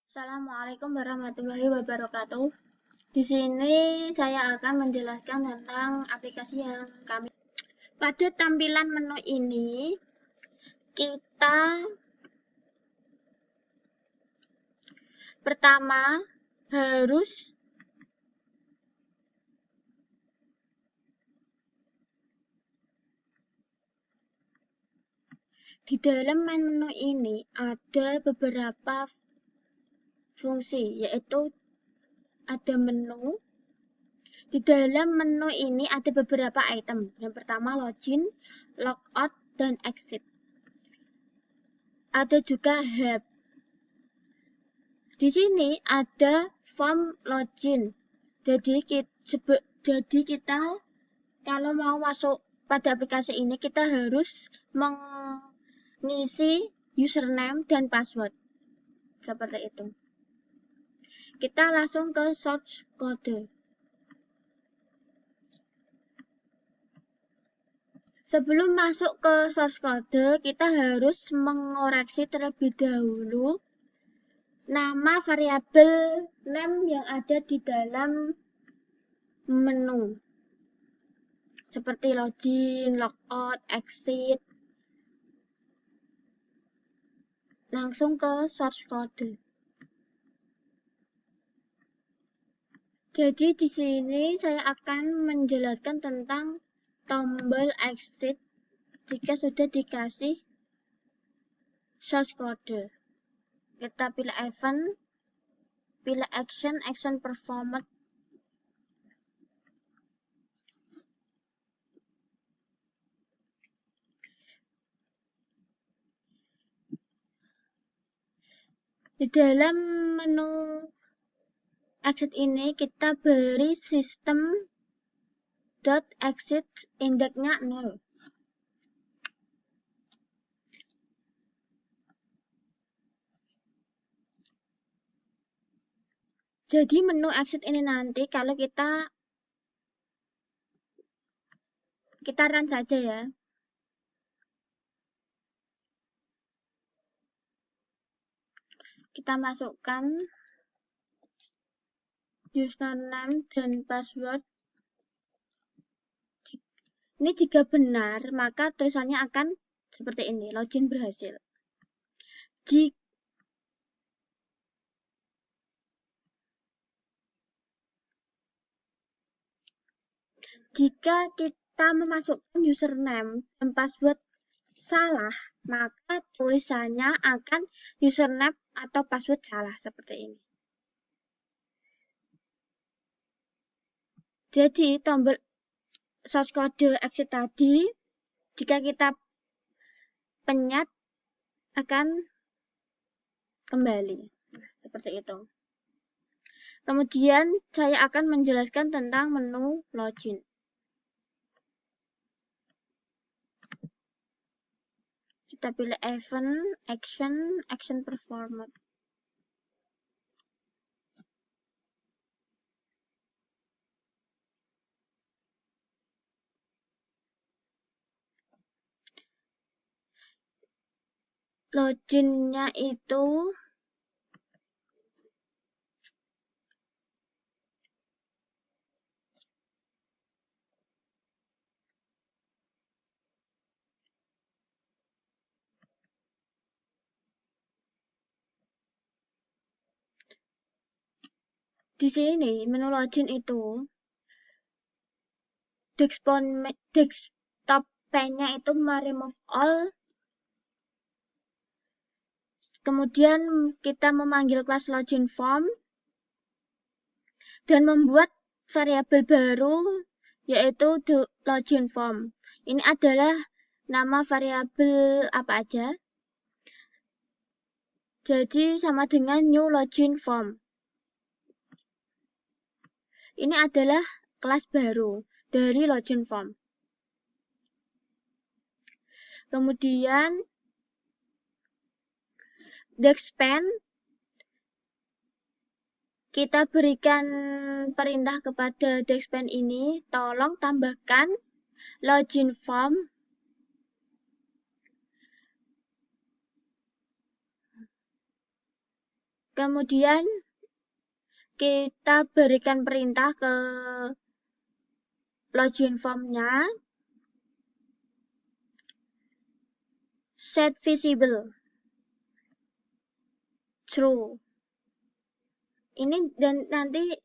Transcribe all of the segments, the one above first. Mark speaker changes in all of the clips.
Speaker 1: Assalamualaikum warahmatullahi wabarakatuh. Di sini saya akan menjelaskan tentang aplikasi yang kami. Pada tampilan menu ini, kita pertama harus di dalam menu ini ada beberapa fungsi, yaitu ada menu. Di dalam menu ini ada beberapa item. Yang pertama login, logout, dan exit. Ada juga help. Di sini ada form login. Jadi kita kalau mau masuk pada aplikasi ini kita harus mengisi username dan password. Seperti itu. Kita langsung ke source code. Sebelum masuk ke source code, kita harus mengoreksi terlebih dahulu nama variabel name yang ada di dalam menu. Seperti login, logout, exit. Langsung ke source code. Jadi di sini saya akan menjelaskan tentang tombol exit jika sudah dikasih source code. Kita pilih event, pilih action performed. Di dalam menu exit ini kita beri system.exit indeksnya 0. Jadi menu exit ini nanti kalau kita run saja ya. Kita masukkan username dan password. Ini jika benar, maka tulisannya akan seperti ini, login berhasil. Jika kita memasukkan username dan password salah, maka tulisannya akan username atau password salah seperti ini. Jadi tombol source code exit tadi, jika kita pencet akan kembali. Nah, seperti itu. Kemudian saya akan menjelaskan tentang menu login. Kita pilih event, action performed. Loginnya itu di sini menu login itu desktop pane-nya itu remove all. Kemudian kita memanggil kelas login form dan membuat variabel baru yaitu login form. Ini adalah nama variabel apa aja. Jadi sama dengan new login form. Ini adalah kelas baru dari login form. Kemudian Dexpan kita berikan perintah kepada Dexpan ini, tolong tambahkan login form Kemudian kita berikan perintah ke login formnya, set visible true. Ini dan nanti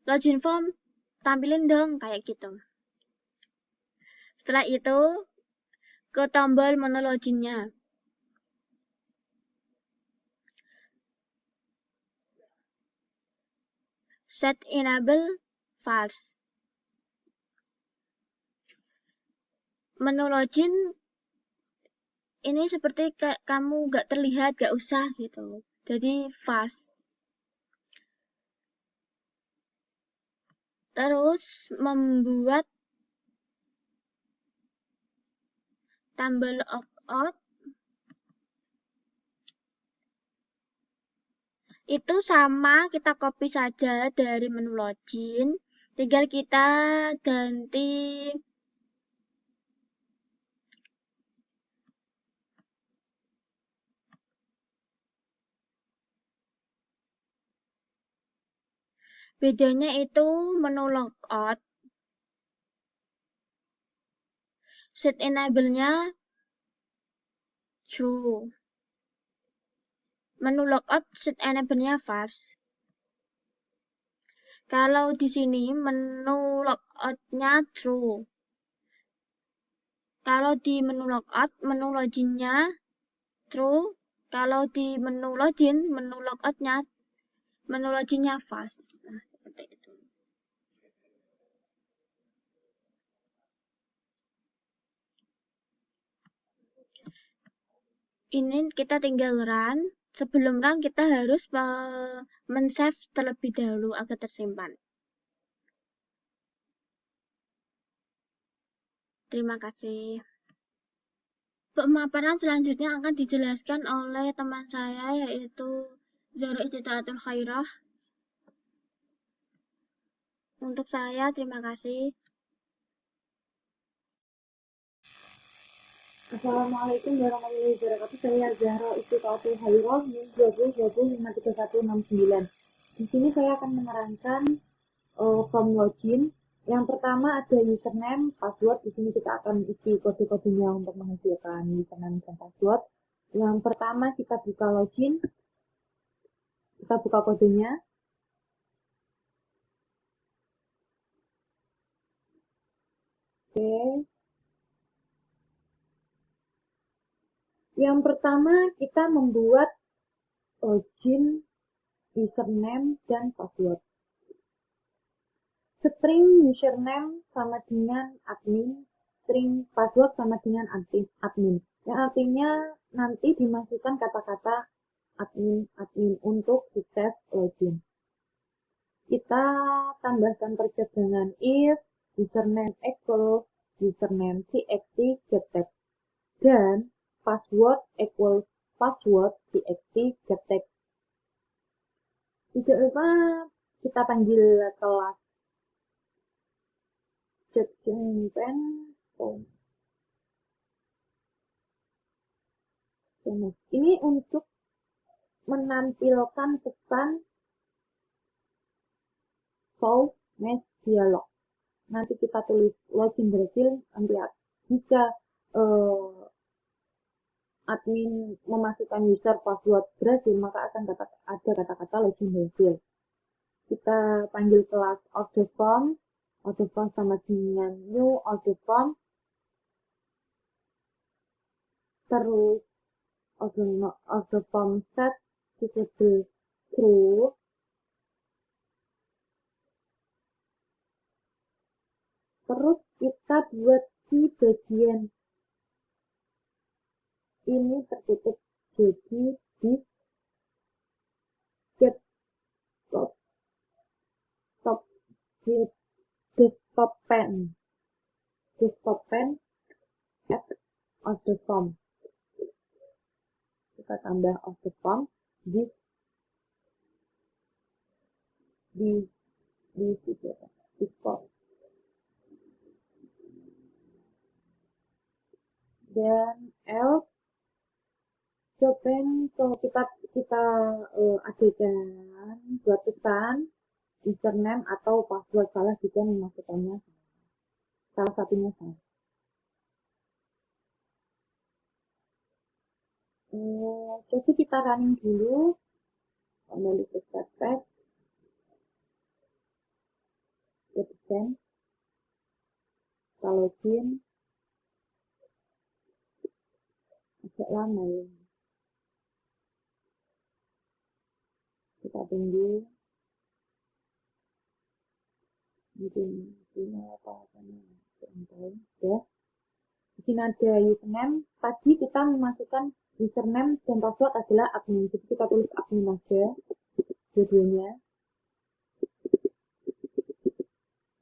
Speaker 1: login form tampilin dong kayak gitu. Setelah itu ke tombol menu loginnya. Set enable false. Menu login ini seperti kayak kamu gak terlihat, gak usah gitu. Jadi false. Terus membuat tombol opt-out itu sama, kita copy saja dari menu login, tinggal kita ganti bedanya itu menu logout, set enable-nya true, menu logout set enable-nya false. Kalau di sini menu logout-nya true. Kalau di menu logout, menu login-nya true. Kalau di menu login, menu loginnya false. Nah, seperti itu. Ini kita tinggal run. Sebelum run kita harus men-save terlebih dahulu agar tersimpan. Terima kasih. Pemaparan selanjutnya akan dijelaskan oleh teman saya yaitu Zahra Istitaatul Khairah. Untuk saya terima kasih.
Speaker 2: Assalamualaikum warahmatullahi wabarakatuh. Saya Zahra Istitaatul Khairah, NIM 20205369. Di sini saya akan menerangkan form login. Yang pertama ada username, password. Di sini kita akan isi kode-kodenya untuk menghasilkan username dan password. Yang pertama kita buka login. Kita buka kodenya. Oke. Yang pertama kita membuat login, username, dan password. String username sama dengan admin, string password sama dengan admin. Yang artinya nanti dimasukkan kata-kata admin untuk sukses login. Kita tambahkan tercap dengan if username equals username txt getTag dan password equals password txt getTag. Tidak lupa kita panggil kelas chatGPT. Ini untuk menampilkan pesan solve mesh dialog. Nanti kita tulis login berhasil. Nanti jika admin memasukkan user password berhasil, maka akan ada kata-kata login berhasil. Kita panggil kelas order form sama dengan new order form. Terus order form set visible true. Terus kita buat di bagian ini tertutup jadi di desktop pen add order form. Kita tambah order form di form. Dan else cobain kalau kita kita adegan buat pesan username atau password salah jika memasukkannya salah satunya salah. Coba kita running dulu, kembali ke step desain, kita login, agak lama ya, kita tunggu, mungkin ya. Di sini ada username, tadi kita memasukkan username dan password adalah admin, jadi kita tulis admin aja, dua-duanya,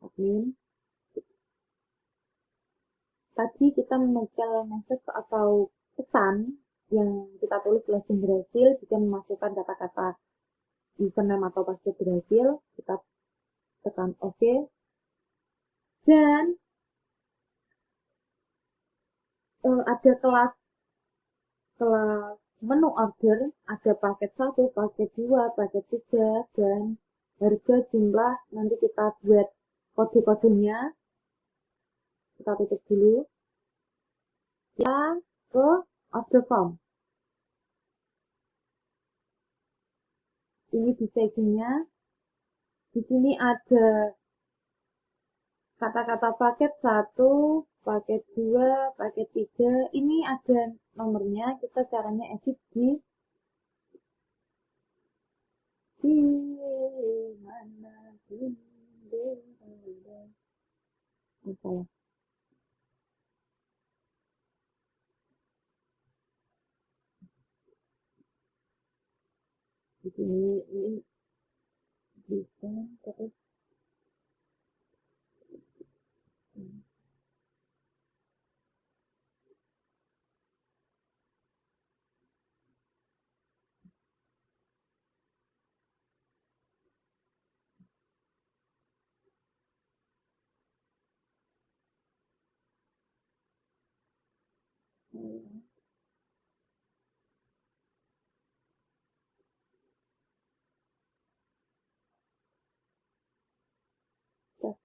Speaker 2: admin. Tadi kita menekan message atau pesan yang kita tulis login berhasil jika memasukkan kata-kata username atau password berhasil, kita tekan OK. Dan ada kelas menu order, ada paket 1, paket 2, paket 3, dan harga jumlah. Nanti kita buat kode-kodenya. Kita tutup dulu. Kita ke order form. Ini di stagingnya. Di sini ada kata-kata paket 1, paket 2, paket 3. Ini ada nomornya. Kita caranya edit di mana salah. Di sini ini bisa terus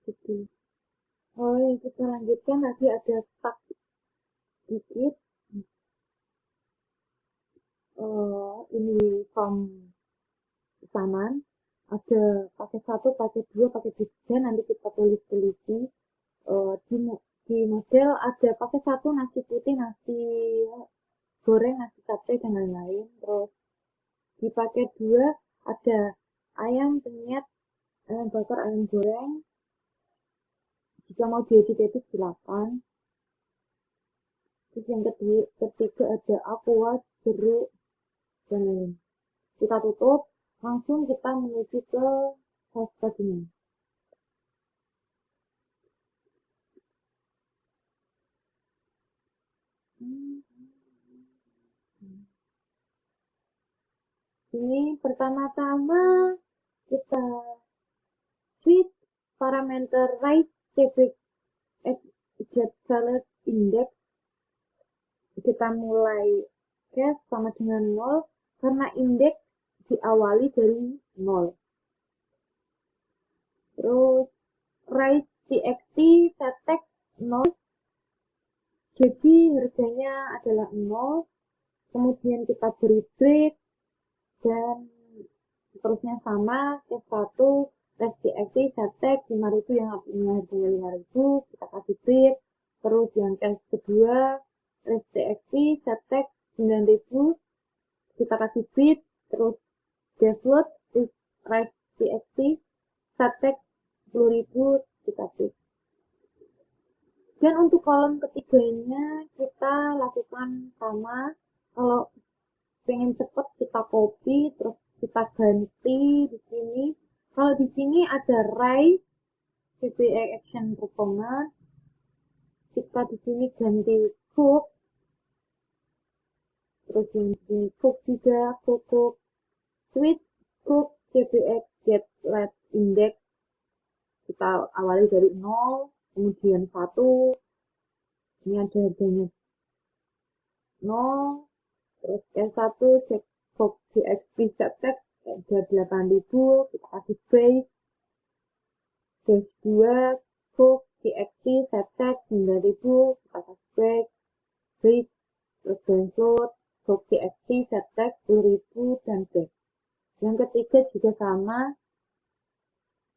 Speaker 2: gitu. Oh ya, kita lanjutkan, tadi ada stuck dikit. Ini form pesanan, ada paket 1, paket 2, paket 3, nanti kita tulis-tulisi. Di model ada paket 1 nasi putih, nasi goreng, nasi sate, dan lain-lain. Terus di paket 2 ada ayam penyet, ayam bakar, ayam goreng. Jika mau diedit-edit silakan. Terus yang ketiga ada aqua, jeruk, dan lain. Kita tutup, langsung kita menuju ke sales tadinya. Ini pertama-tama kita switch parameter right cbk get sales index, kita mulai cache sama dengan 0 karena indeks diawali dari 0. Terus right txt set text 0, jadi harganya adalah 0. Kemudian kita beri break dan seterusnya sama. Case 1 rest txt set text 5.000 yang artinya harganya 5.000, kita kasih break. Terus yang case kedua rest txt set text 9.000, kita kasih bit. Terus default is right txt set text 10.000, kita bit. Dan untuk kolom ketiganya kita lakukan sama. Kalau pengen cepet kita copy, terus kita ganti di sini. Kalau di sini ada write VBA action performance, kita di sini ganti cook. Terus di cook juga cook switch cook CBX get let index, kita awali dari 0, kemudian 1, ini ada harganya 0, terus S1 cek Cook TXT subtext ada 8.000, kita kasih break. Dash 2, Cook TXT subtext 9.000, kita kasih break. Break, terus download, Cook TXT subtext 10.000 dan break. Yang ketiga juga sama,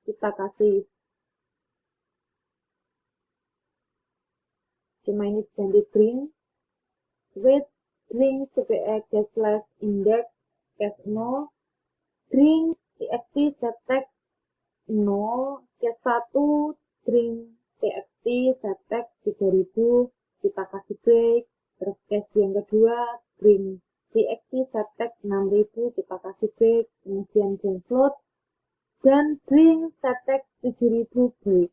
Speaker 2: kita kasih, cuma ini ganti string, with string cpx slash index case 0, string txt subtext 0, case 1, string txt subtext 3000, kita kasih break. Terus case yang kedua, string txt subtext 6000, kita kasih break. Kemudian download, dan string subtext 7000 break.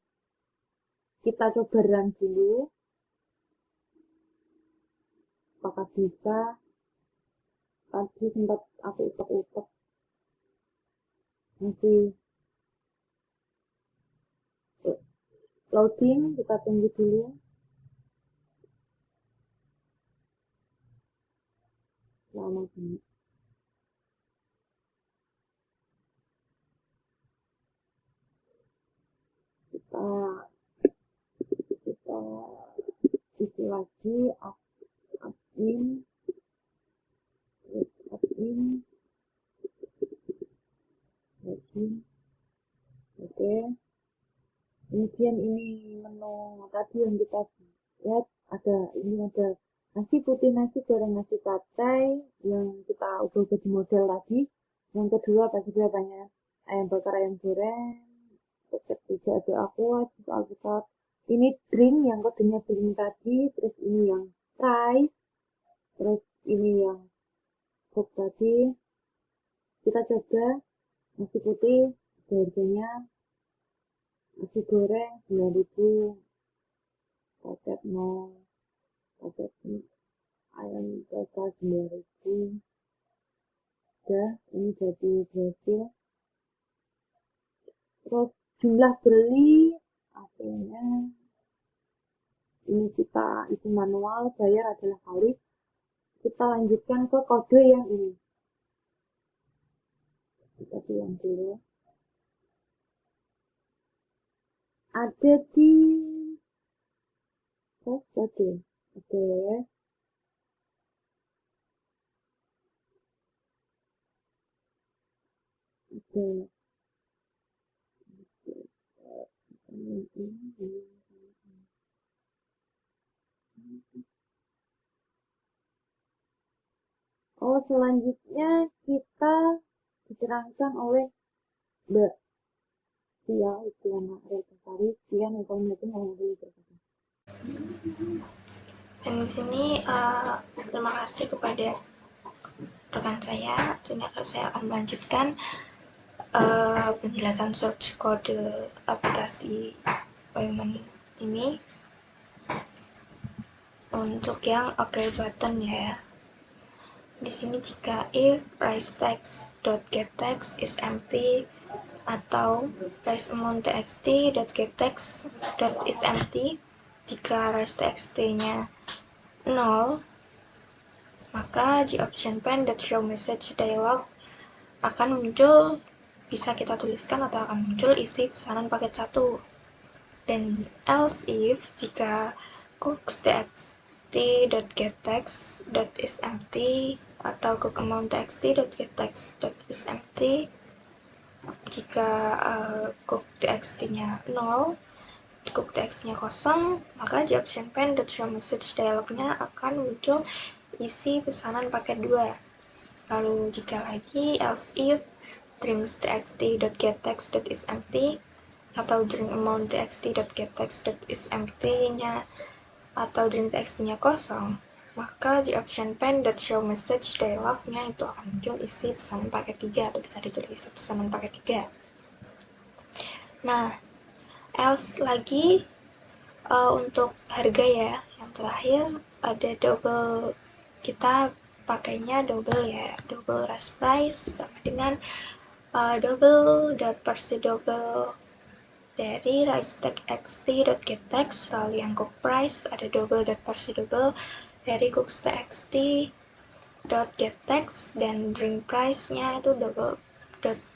Speaker 2: Kita coba run dulu. Apakah bisa? Tadi sempat aku utek-utek. Masih loading, kita tunggu dulu. Lama banget. Kita isi lagi admin, login. Oke. Kemudian ini menu tadi yang kita lihat, ada nasi putih, nasi goreng, nasi capcay yang kita ubah jadi model tadi. Yang kedua pasti banyak ayam bakar, ayam goreng. Ketiga ada aqua, jus alpukat. Ini drink yang kodenya drink tadi, terus ini yang rice, terus ini yang cook tadi. Kita coba nasi putih, harganya nasi goreng 9.000, paket 0, paket ayam bakar 9.000. Udah, ini jadi berhasil. Terus jumlah beli hasilnya ini kita isi manual, bayar adalah kali. Kita lanjutkan ke kode yang ini. Kita bilang dulu. Ada di kode. Oke. Oke. Oh, selanjutnya kita diterangkan oleh Mbak Tia, itu anak Retasari, Tia informasi yang dulu berkata.
Speaker 3: Dan di sini terima kasih kepada rekan saya. Dan saya akan melanjutkan penjelasan search kode aplikasi Payment ini untuk yang OK button ya. Di sini jika if priceText.getText is empty atau priceAmountTxt.getText.is empty, jika priceTxt-nya 0, maka the option pen.show message dialog akan muncul, bisa kita tuliskan atau akan muncul isi pesanan paket 1. Dan else if, jika cooks.txt.getText.is empty atau cookamount.txt.getText.is empty, jika cook.txt-nya 0, cook.txt-nya kosong, maka the option pen.show message dialognya akan muncul isi pesanan paket 2. Lalu jika lagi else if drinks.txt.getText.is empty atau drinkAmount.txt.getText.is empty-nya atau drink.txt-nya kosong, maka the option pen.show message dialognya itu akan muncul isi pesanan paket 3 atau bisa ditulis isi pesanan paket 3. Nah, else lagi untuk harga ya, yang terakhir ada double, kita pakainya double ya, double rush price sama dengan double.parseDouble dari rice.txt.getText, lalu yang cook price ada double.parseDouble dari cooks.txt, .getText dan drink price-nya itu double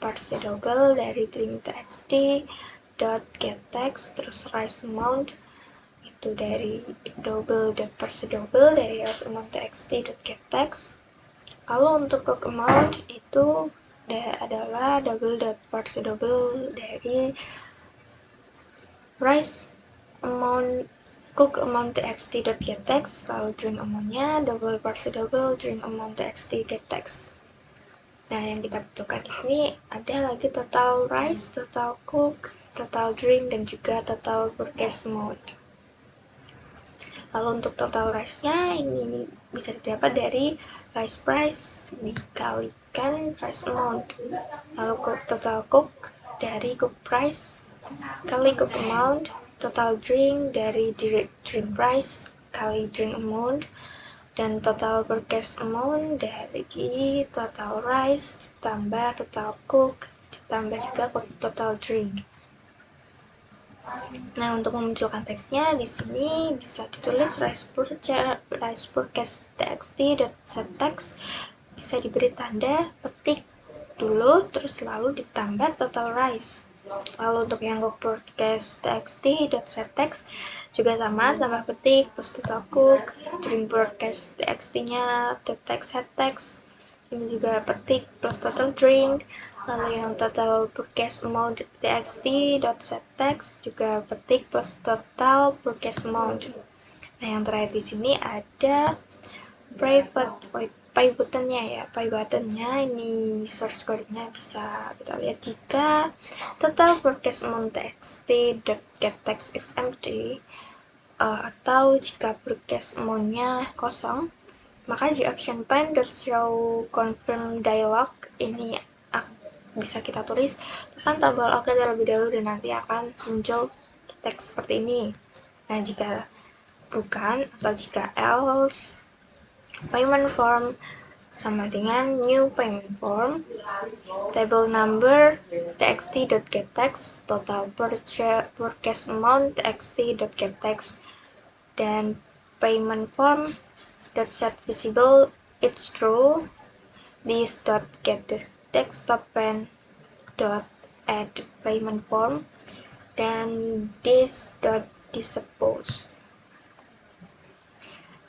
Speaker 3: .parseDouble dari drink.txt .getText, terus rice amount itu dari double.parseDouble dari rice amount.txt .getText. Kalau untuk cook amount itu adalah double.parseDouble dari rice amount cook amount txt.getText, lalu drink amount-nya double parseDouble drink amount txt.getText. Nah, yang kita butuhkan di sini ada lagi total rice, total cook, total drink, dan juga total purchase amount. Lalu untuk total rice-nya ini bisa didapat dari rice price dikalikan rice amount. Lalu total cook dari cook price kali cook amount, total drink dari drink price kali drink amount, dan total purchase amount dari total rice ditambah total cook ditambah juga total drink. Nah, untuk memunculkan teksnya di sini bisa ditulis rice purchase txt.setText, bisa diberi tanda petik dulu terus lalu ditambah total rice. Lalu untuk yang cook purchase txt.setText juga sama, tambah petik plus total cook, drink purchase txt-nya setText, ini juga petik plus total drink. Lalu yang total purchase amount txt.setText juga petik plus total purchase amount. Nah, yang terakhir di sini ada private void pay buttonnya ini source code-nya bisa kita lihat. Jika total purchase amount txt.getText is empty atau jika purchase amount-nya kosong, maka di option pen.show confirm dialog ini bisa kita tulis tekan tombol OK terlebih dahulu dan nanti akan muncul teks seperti ini. Nah, jika bukan atau jika else, payment form sama dengan new payment form, table number txt.getText, total purchase amount txt.getText, dan payment form set visible it's true, this.getText open add payment form, dan this.dispose.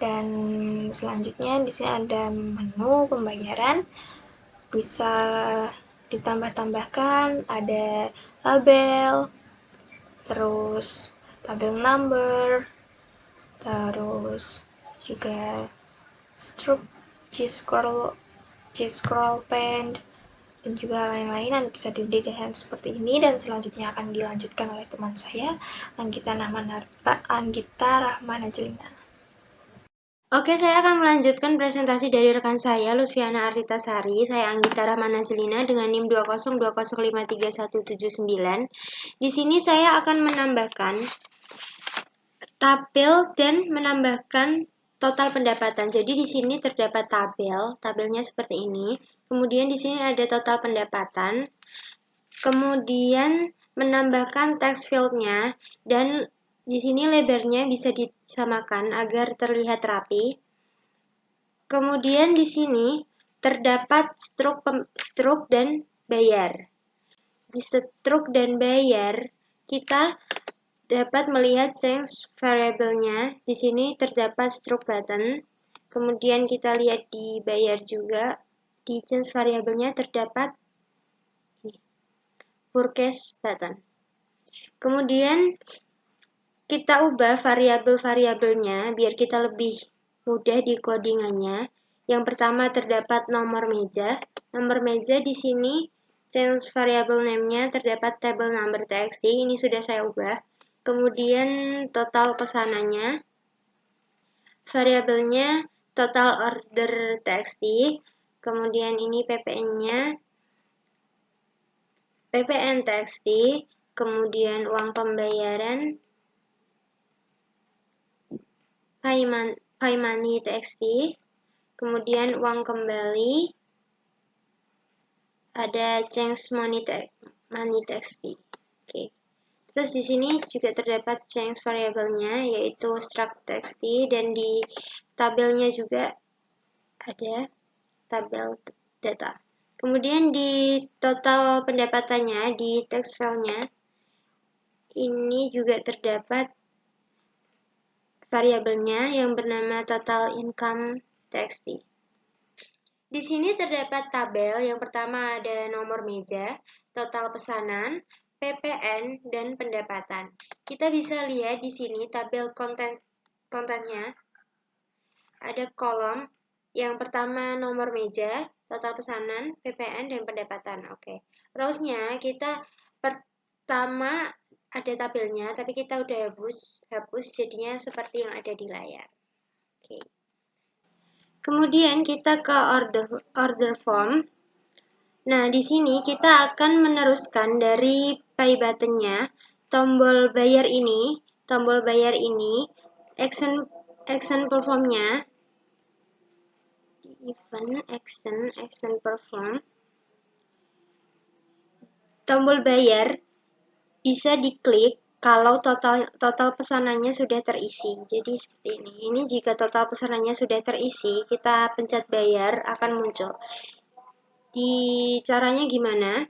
Speaker 3: Dan selanjutnya di sini ada menu pembayaran, bisa ditambah-tambahkan, ada label, terus tabel number, terus juga stroke, G-scroll pen, dan juga lain-lain yang bisa didirikan seperti ini. Dan selanjutnya akan dilanjutkan oleh teman saya, Anggita Rahmana Jelina.
Speaker 4: Oke, saya akan melanjutkan presentasi dari rekan saya, Lutfiana Artitasari. Saya Anggita Rahmana Jelina dengan NIM 202053179. Di sini saya akan menambahkan tabel dan menambahkan total pendapatan. Jadi di sini terdapat tabelnya seperti ini. Kemudian di sini ada total pendapatan. Kemudian menambahkan text field-nya, dan di sini lebarnya bisa disamakan agar terlihat rapi. Kemudian di sini terdapat struk dan bayar. Di struk dan bayar kita dapat melihat change variable-nya. Di sini terdapat struk button. Kemudian kita lihat di bayar juga, di change variable-nya terdapat purchase button. Kemudian kita ubah variabel-variabelnya biar kita lebih mudah di codingannya. Yang pertama terdapat nomor meja. Nomor meja di sini change variable name-nya terdapat table number txt. Ini sudah saya ubah. Kemudian total pesanannya, variabelnya total order txt. Kemudian ini ppn-nya ppn txt. Kemudian uang pembayaran pay money txt, kemudian uang kembali, ada change money txt. Oke. Terus di sini juga terdapat change variabelnya yaitu struct txt, dan di tabelnya juga ada tabel data. Kemudian di total pendapatannya, di text filenya, ini juga terdapat variabelnya yang bernama total income txt. Di sini terdapat tabel. Yang pertama ada nomor meja, total pesanan, PPN, dan pendapatan. Kita bisa lihat di sini tabel kontennya. Ada kolom. Yang pertama nomor meja, total pesanan, PPN, dan pendapatan. Oke. Rows-nya kita pertama ada tabelnya, tapi kita udah hapus jadinya seperti yang ada di layar. Oke. Kemudian kita ke order form. Nah, di sini kita akan meneruskan dari pay button-nya, tombol bayar ini, action perform-nya, event action perform. Tombol bayar bisa diklik kalau total pesanannya sudah terisi. Jadi seperti ini. Ini jika total pesanannya sudah terisi, kita pencet bayar akan muncul. Caranya gimana?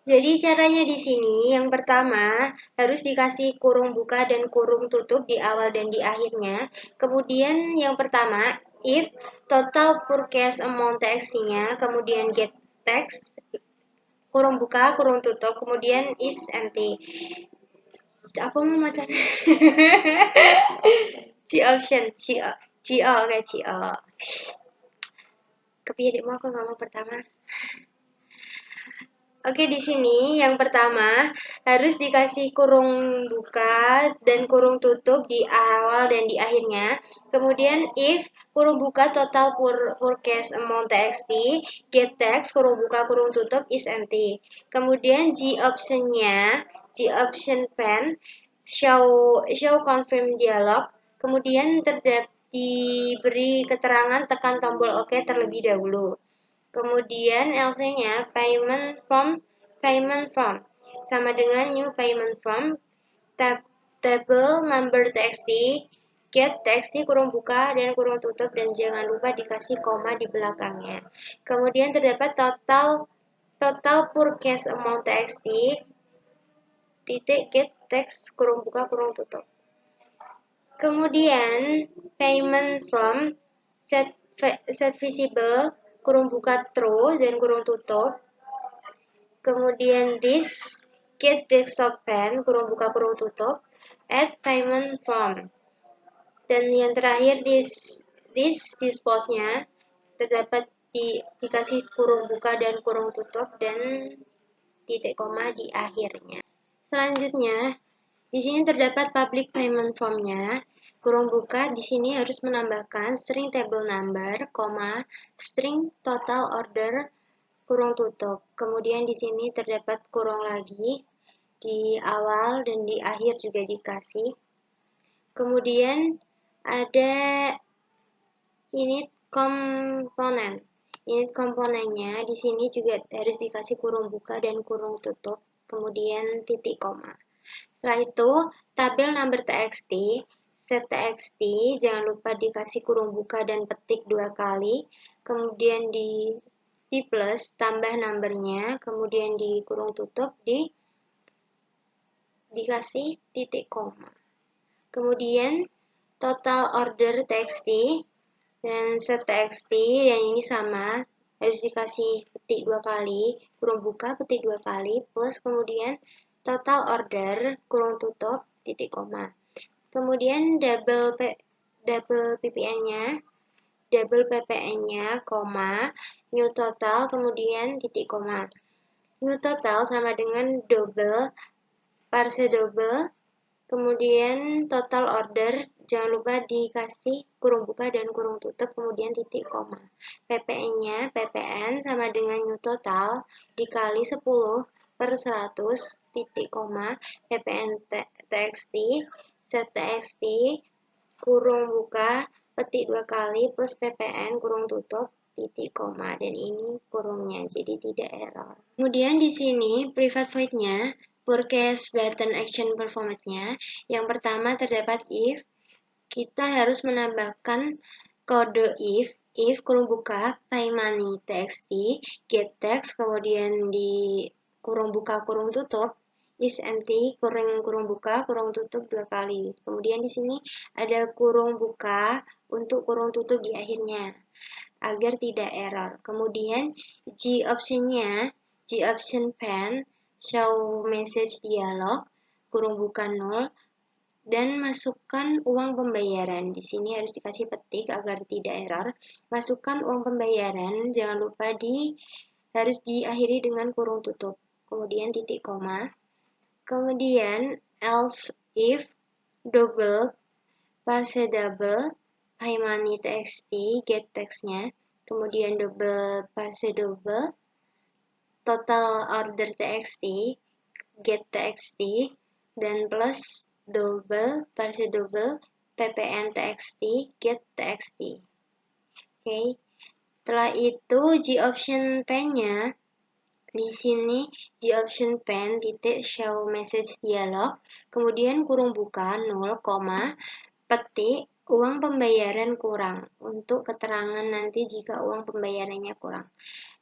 Speaker 4: Jadi caranya di sini yang pertama harus dikasih kurung buka dan kurung tutup di awal dan di akhirnya. Kemudian yang pertama if total purchase amount txt-nya, kemudian get text kurung buka kurung tutup, kemudian is empty. Apa mau macam C option oke. Kepiye dekmu aku ngomong pertama. Oke, di sini yang pertama harus dikasih kurung buka dan kurung tutup di awal dan di akhirnya. Kemudian if kurung buka total purchase amount txt, get text kurung buka kurung tutup is empty. Kemudian G option pen show confirm dialog. Kemudian diberi keterangan tekan tombol OK terlebih dahulu. Kemudian else-nya payment from sama dengan new payment from table number txt, get txt kurung buka dan kurung tutup, dan jangan lupa dikasih koma di belakangnya. Kemudian terdapat total purchase amount txt titik get text kurung buka kurung tutup. Kemudian payment from set visible kurung buka true dan kurung tutup. Kemudian this get desktop pen kurung buka kurung tutup, add payment from. Dan yang terakhir this dispose-nya terdapat dikasih kurung buka dan kurung tutup dan titik koma di akhirnya. Selanjutnya di sini terdapat public payment form-nya. Kurung buka di sini harus menambahkan string table number, string total order, kurung tutup. Kemudian di sini terdapat kurung lagi di awal dan di akhir juga dikasih. Kemudian ada init komponen. Init komponennya di sini juga harus dikasih kurung buka dan kurung tutup, kemudian titik koma. Setelah itu, tabel number txt, set txt, jangan lupa dikasih kurung buka dan petik 2 kali, kemudian di plus, tambah numbernya, kemudian di kurung tutup, dikasih titik koma. Kemudian, total order txt, dan set txt, dan ini sama, harus dikasih petik 2 kali, kurung buka, petik 2 kali, plus, kemudian, total order, kurung tutup, titik koma. Kemudian double ppn-nya, koma, new total, kemudian titik koma. New total sama dengan double, parse double, kemudian total order, jangan lupa dikasih kurung buka dan kurung tutup, kemudian titik koma. ppn-nya, ppn sama dengan new total, dikali 10 per 100, titik koma, ppn txt, set txt, kurung buka, petik 2 kali, plus ppn, kurung tutup, titik koma, dan ini kurungnya, jadi tidak error. Kemudian di sini, private void-nya, purchase button action performance-nya, yang pertama terdapat if, kita harus menambahkan kode if if kurung buka paymoney.txt get text, kemudian di kurung buka kurung tutup is empty, kurung buka kurung tutup 2 kali. Kemudian di sini ada kurung buka untuk kurung tutup di akhirnya agar tidak error. Kemudian G optionnya, G option pen show message dialog kurung buka 0 dan masukkan uang pembayaran. Di sini harus dikasih petik agar tidak error. Masukkan uang pembayaran, jangan lupa harus diakhiri dengan kurung tutup. Kemudian titik koma. Kemudian else if double parse double paymoney.txt get textnya. Kemudian double parse double total order txt get txt dan plus double parse double ppn txt get txt. Oke. Setelah itu G option pen-nya di sini G option pen titik show message dialog, kemudian kurung buka 0, petik uang pembayaran kurang untuk keterangan nanti jika uang pembayarannya kurang.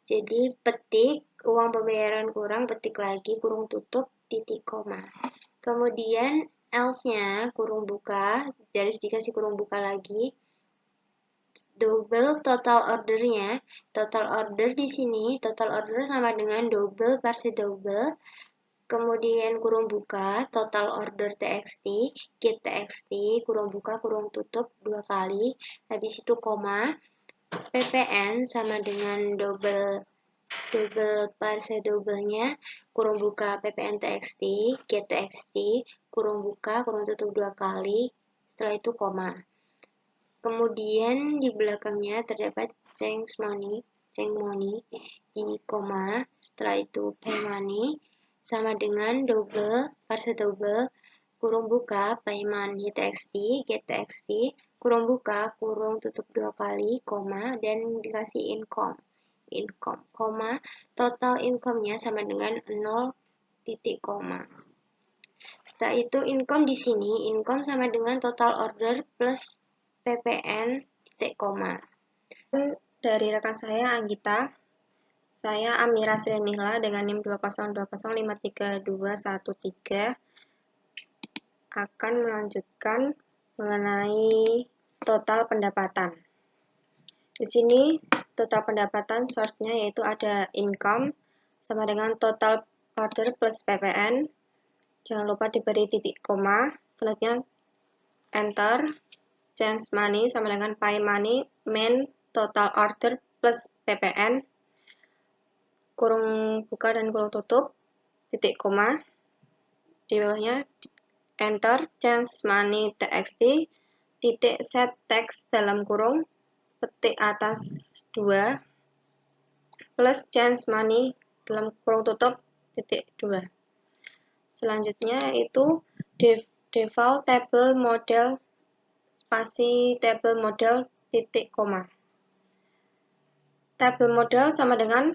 Speaker 4: Jadi petik uang pembayaran kurang, petik lagi kurung tutup titik koma. Kemudian else-nya kurung buka, harus dikasih kurung buka lagi. Double total ordernya, total order di sini, total order sama dengan double parse double. Kemudian kurung buka total order txt, get txt, kurung buka kurung tutup 2 kali. Habis itu koma. ppn sama dengan double parse double-nya, kurung buka ppn txt, get txt, kurung buka kurung tutup 2 kali. Setelah itu koma. Kemudian di belakangnya terdapat change money di koma. Setelah itu pay money sama dengan double parse double kurung buka paymoney txt get txt kurung buka kurung tutup 2 kali koma dan dikasih income koma, total income-nya sama dengan 0 titik koma. Setelah itu income di sini, income sama dengan total order plus ppn titik koma.
Speaker 3: Dari rekan saya Anggita, saya Amira Srenihla dengan NIM 202053213 akan melanjutkan mengenai total pendapatan. Di sini total pendapatan shortnya yaitu ada income sama dengan total order plus ppn. Jangan lupa diberi titik koma. Selanjutnya enter. Change money sama dengan pay money main total order plus ppn. Kurung buka dan kurung tutup titik koma. Di bawahnya enter. Change money txt titik set text dalam kurung petik atas 2 plus change money dalam kurung tutup titik 2. Selanjutnya yaitu default table model spasi table model titik koma. Table model sama dengan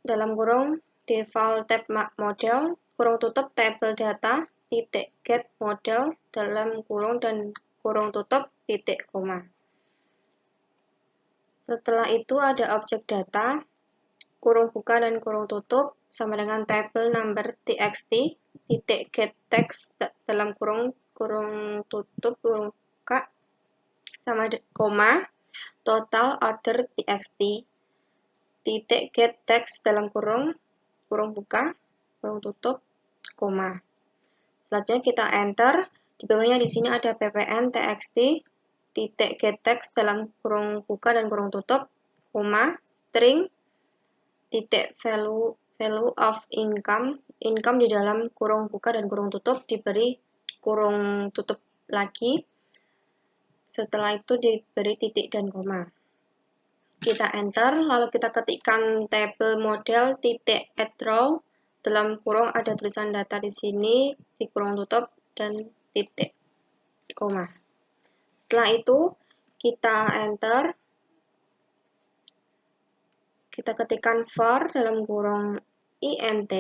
Speaker 3: dalam kurung default tab model kurung tutup table data titik get model dalam kurung dan kurung tutup titik koma. Setelah itu ada objek data, kurung buka dan kurung tutup sama dengan table number txt, titik get text dalam kurung tutup, kurung buka, sama koma, total order txt, titik get text dalam kurung buka, kurung tutup, koma. Selanjutnya kita enter, di bawahnya di sini ada ppn txt, titik get text dalam kurung buka dan kurung tutup, koma, string, titik value of income di dalam kurung buka dan kurung tutup diberi kurung tutup lagi. Setelah itu diberi titik dan koma. Kita enter, lalu kita ketikkan table model titik add row dalam kurung ada tulisan data di sini di kurung tutup dan titik koma. Setelah itu, kita enter, kita ketikkan for dalam kurung int,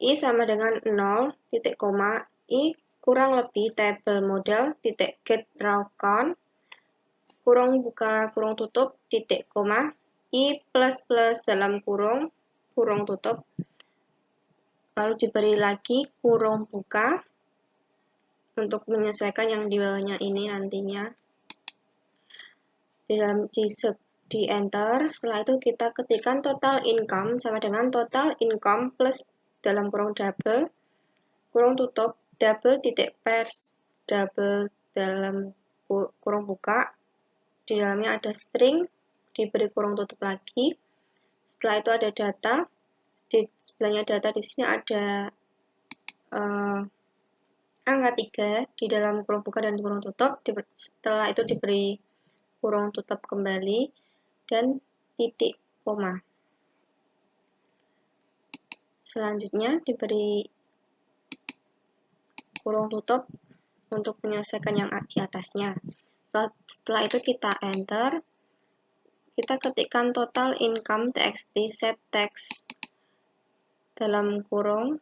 Speaker 3: i sama dengan 0, titik koma, i kurang lebih table model, titik get row count,
Speaker 4: kurung buka kurung tutup titik koma I plus plus dalam kurung tutup, lalu diberi lagi kurung buka untuk menyesuaikan yang di bawahnya ini nantinya. Di enter, setelah itu kita ketikkan total income sama dengan total income plus dalam kurung double kurung tutup double titik pairs double dalam kurung buka, di dalamnya ada string, diberi kurung tutup lagi. Setelah itu ada data, di sebelahnya data di sini ada angka 3 di dalam kurung buka dan kurung tutup. Setelah itu diberi kurung tutup kembali dan titik koma. Selanjutnya diberi kurung tutup untuk menyelesaikan yang di atasnya. Setelah itu kita enter, kita ketikkan total income txt set text dalam kurung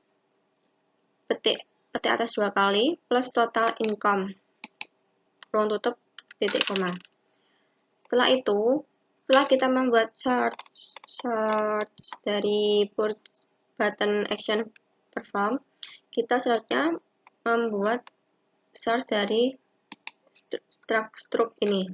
Speaker 4: petik atas 2 kali plus total income kurung tutup titik koma. Setelah itu, setelah kita membuat search dari push button action perform, kita selanjutnya membuat search dari struct ini.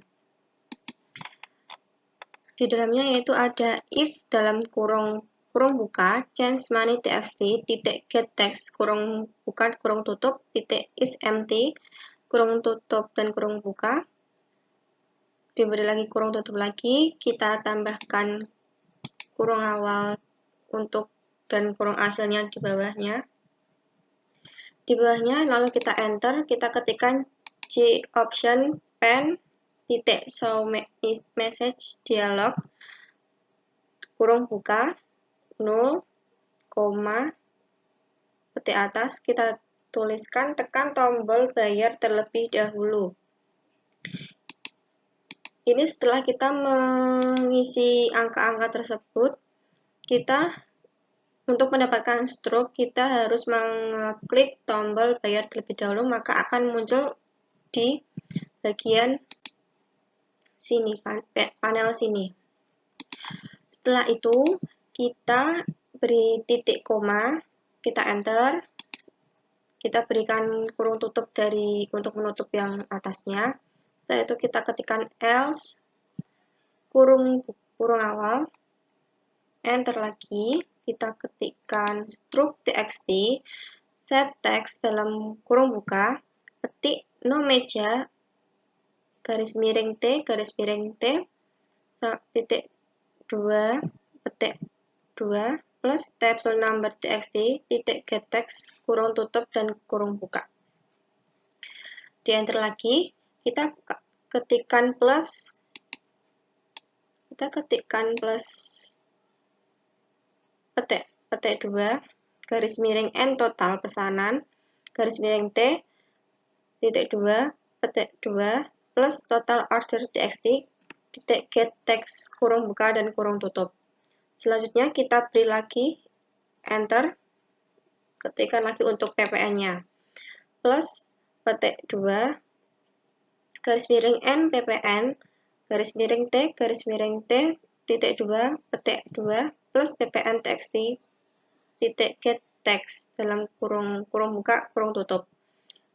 Speaker 4: Di dalamnya yaitu ada if dalam kurung buka change money txt titik get text kurung buka kurung tutup titik is empty kurung tutup dan kurung buka, diberi lagi kurung tutup lagi, kita tambahkan kurung awal untuk dan kurung akhirnya di bawahnya. Di bawahnya lalu kita enter, kita ketikkan G option pen titik show message dialog kurung buka 0, petik atas, kita tuliskan tekan tombol bayar terlebih dahulu. Ini setelah kita mengisi angka-angka tersebut, kita untuk mendapatkan stroke, kita harus mengklik tombol bayar terlebih dahulu, maka akan muncul di bagian sini, panel sini. Setelah itu, kita beri titik koma, kita enter, kita berikan kurung tutup untuk menutup yang atasnya. Setelah itu kita ketikkan else, kurung awal, enter lagi, kita ketikkan struct txt set text dalam kurung buka, ketik no meja garis miring t titik 2 petik 2 plus table number txt titik get text kurung tutup dan kurung buka. Di enter lagi, kita ketikkan plus petik 2 garis miring n total pesanan garis miring t titik 2 petik 2 plus total order txt titik get text kurung buka dan kurung tutup. Selanjutnya kita beri lagi enter, ketikkan lagi untuk ppn-nya plus petik 2 garis miring n ppn garis miring t titik 2 petik 2 plus ppn txt titik get text dalam kurung buka kurung tutup.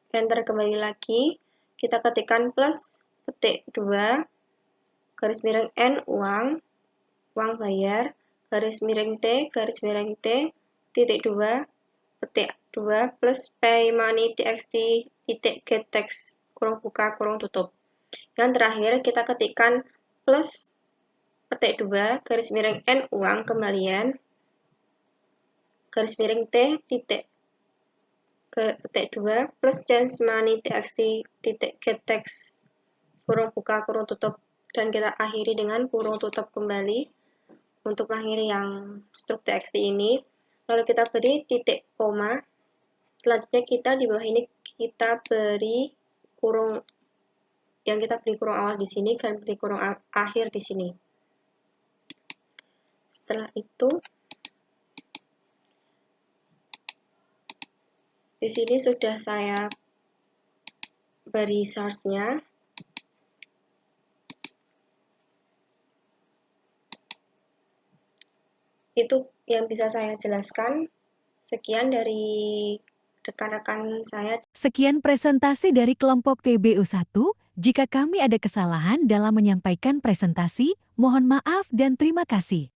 Speaker 4: Enter kembali lagi, kita ketikkan plus petik 2 garis miring n uang bayar garis miring t titik 2 petik 2 plus pay money txt titik get text kurung buka kurung tutup. Yang terakhir kita ketikkan plus petik 2 garis miring n uang kembalian garis miring t titik petik 2 plus change money txt titik get text kurung buka kurung tutup, dan kita akhiri dengan kurung tutup kembali untuk mengakhiri yang struct txt ini. Lalu kita beri titik koma. Selanjutnya kita di bawah ini kita beri kurung awal di sini dan beri kurung akhir di sini. Setelah itu di sini sudah saya beri search-nya.
Speaker 3: Itu yang bisa saya jelaskan. Sekian dari rekan-rekan saya.
Speaker 5: Sekian presentasi dari kelompok PBU1. Jika kami ada kesalahan dalam menyampaikan presentasi, mohon maaf dan terima kasih.